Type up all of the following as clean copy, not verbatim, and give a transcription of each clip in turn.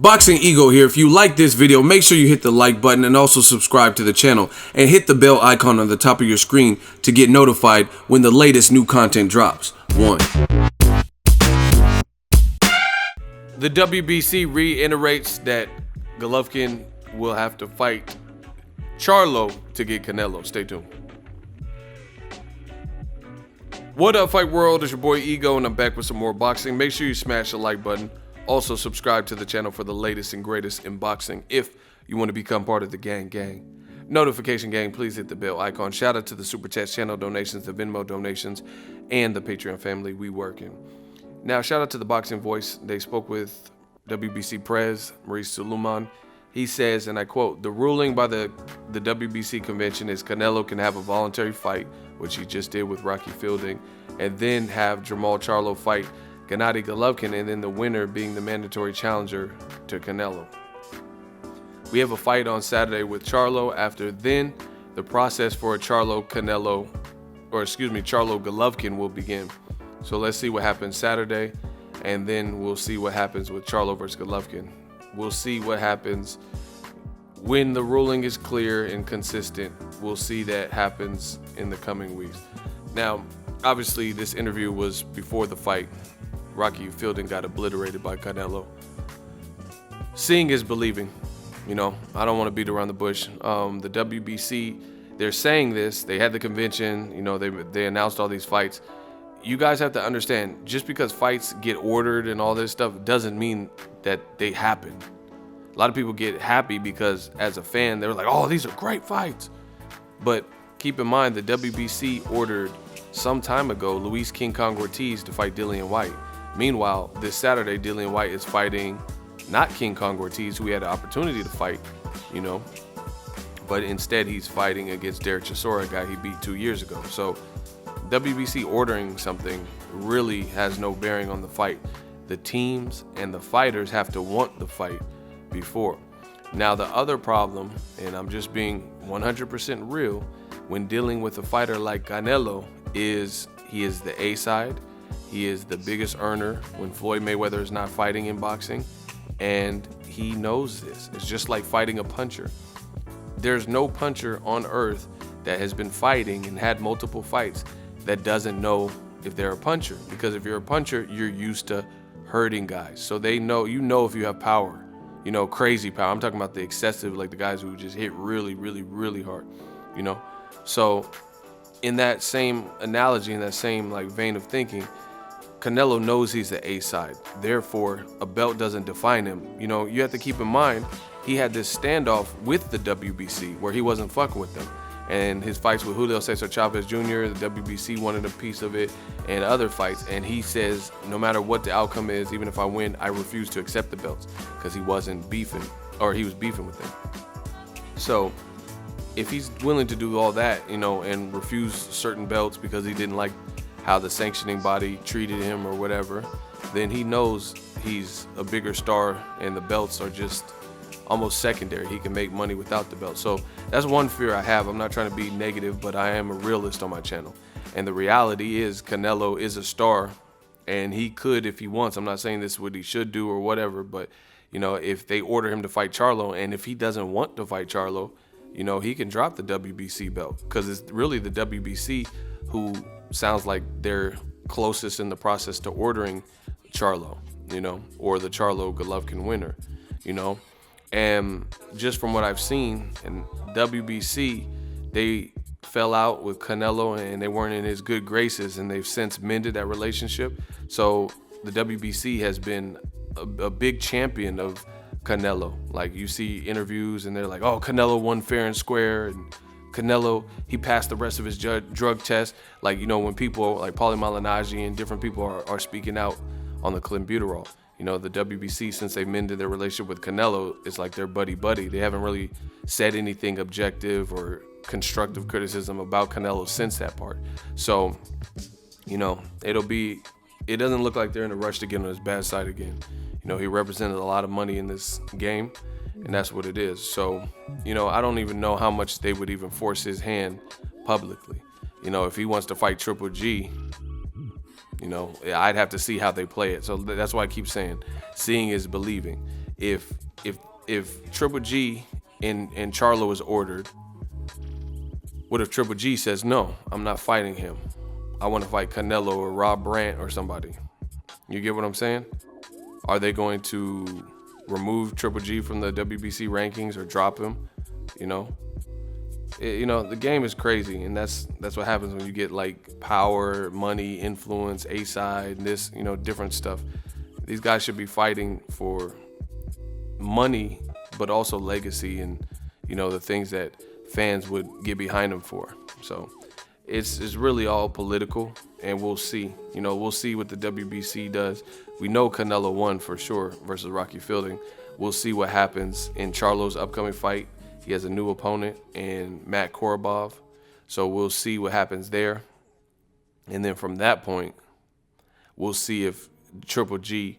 Boxingego here. If you like this video, make sure you hit the like button and also subscribe to the channel and hit the bell icon on the top of your screen to get notified when the latest new content drops. 1. The WBC reiterates that Golovkin will have to fight Charlo to get Canelo. Stay tuned. What up, Fight World? It's your boy Ego, and I'm back with some more boxing. Make sure you smash the like button. Also, subscribe to the channel for the latest and greatest in boxing if you want to become part of the gang. Notification gang, please hit the bell icon. Shout out to the Super Chat channel donations, the Venmo donations, and the Patreon family we working. Now, shout out to the Boxing Voice. They spoke with WBC Prez, Maurice Suleiman. He says, and I quote, "The ruling by the WBC convention is Canelo can have a voluntary fight," which he just did with Rocky Fielding, and then have jermall Charlo fight Gennady Golovkin, and then the winner being the mandatory challenger to Canelo. We have a fight on Saturday with Charlo. After then, the process for a Charlo Golovkin will begin. So let's see what happens Saturday, and then we'll see what happens with Charlo versus Golovkin. We'll see what happens when the ruling is clear and consistent. We'll see that happens in the coming weeks. Now, obviously, this interview was before the fight. Rocky Fielding got obliterated by Canelo. Seeing is believing. You know, I don't want to beat around the bush. The WBC, they're saying this. They had the convention. You know, they announced all these fights. You guys have to understand, just because fights get ordered and all this stuff doesn't mean that they happen. A lot of people get happy because as a fan, they're like, oh, these are great fights. But keep in mind, the WBC ordered some time ago Luis King Kong Ortiz to fight Dillian Whyte. Meanwhile, this Saturday, Dillian Whyte is fighting not King Kong Ortiz, who he had the opportunity to fight, you know, but instead he's fighting against Derek Chisora, a guy he beat 2 years ago. So WBC ordering something really has no bearing on the fight. The teams and the fighters have to want the fight before. Now, the other problem, and I'm just being 100% real, when dealing with a fighter like Canelo, is he is the A side. He is the biggest earner when Floyd Mayweather is not fighting in boxing, and he knows this. It's just like fighting a puncher. There's no puncher on earth that has been fighting and had multiple fights that doesn't know if they're a puncher, because if you're a puncher, you're used to hurting guys. So they know, you know, if you have power, you know, crazy power. I'm talking about the excessive, like the guys who just hit really, really, really hard, you know? So in that same analogy, in that same like vein of thinking, Canelo knows he's the A side. Therefore, a belt doesn't define him. You know, you have to keep in mind, he had this standoff with the WBC where he wasn't fucking with them. And his fights with Julio Cesar Chavez Jr., the WBC wanted a piece of it, and other fights. And he says, no matter what the outcome is, even if I win, I refuse to accept the belts, because he wasn't beefing, or he was beefing with them. So if he's willing to do all that, you know, and refuse certain belts because he didn't like how the sanctioning body treated him or whatever, then he knows he's a bigger star and the belts are just almost secondary. He can make money without the belt. So that's one fear I have. I'm not trying to be negative, but I am a realist on my channel. And the reality is Canelo is a star, and he could, if he wants, I'm not saying this is what he should do or whatever, but you know, if they order him to fight Charlo, and if he doesn't want to fight Charlo, you know, he can drop the WBC belt, because it's really the WBC who sounds like they're closest in the process to ordering Charlo, you know, or the Charlo Golovkin winner, you know. And just from what I've seen in WBC, they fell out with Canelo and they weren't in his good graces, and they've since mended that relationship. So the WBC has been a big champion of Canelo. Like, you see interviews and they're like, oh, Canelo won fair and square, and Canelo, he passed the rest of his drug test. Like, you know, when people like Paulie Malignaggi and different people are speaking out on the clenbuterol, you know, the WBC, since they mended their relationship with Canelo, it's like they're buddy-buddy. They haven't really said anything objective or constructive criticism about Canelo since that part. So, you know, it doesn't look like they're in a rush to get on his bad side again. You know, he represented a lot of money in this game, and that's what it is. So, you know, I don't even know how much they would even force his hand publicly. You know, if he wants to fight Triple G, you know, I'd have to see how they play it. So that's why I keep saying, seeing is believing. if Triple G and Charlo is ordered, what if Triple G says, no, I'm not fighting him. I want to fight Canelo or Rob Brandt or somebody. You get what I'm saying? Are they going to remove Triple G from the WBC rankings or drop him? You know, the game is crazy, and that's what happens when you get like power, money, influence, A-side, this, different stuff. These guys should be fighting for money, but also legacy and, the things that fans would get behind them for. So it's really all political, and we'll see. We'll see what the WBC does. We know Canelo won for sure versus Rocky Fielding. We'll see what happens in Charlo's upcoming fight. He has a new opponent in Matt KOROBOV. So we'll see what happens there. And then from that point, we'll see if Triple G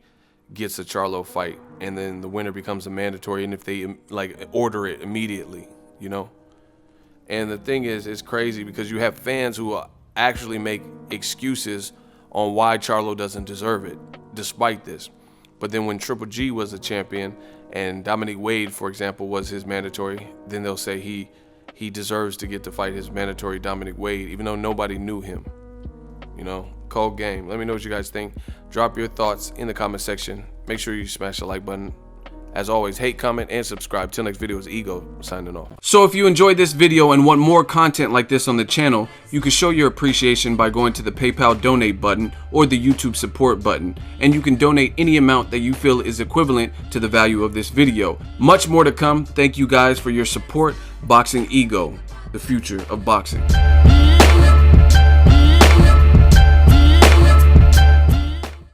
gets a Charlo fight, and then the winner becomes a mandatory, and if they order it immediately, And the thing is, it's crazy because you have fans who actually make excuses on why Charlo doesn't deserve it, despite this. But then when Triple G was a champion and Dominic Wade, for example, was his mandatory, then they'll say he deserves to get to fight his mandatory Dominic Wade, even though nobody knew him. Cold game. Let me know what you guys think. Drop your thoughts in the comment section. Make sure you smash the like button. As always, hate, comment, and subscribe. Till next video, is Ego signing off. So if you enjoyed this video and want more content like this on the channel, you can show your appreciation by going to the PayPal donate button or the YouTube support button. And you can donate any amount that you feel is equivalent to the value of this video. Much more to come. Thank you guys for your support. Boxingego, the future of boxing.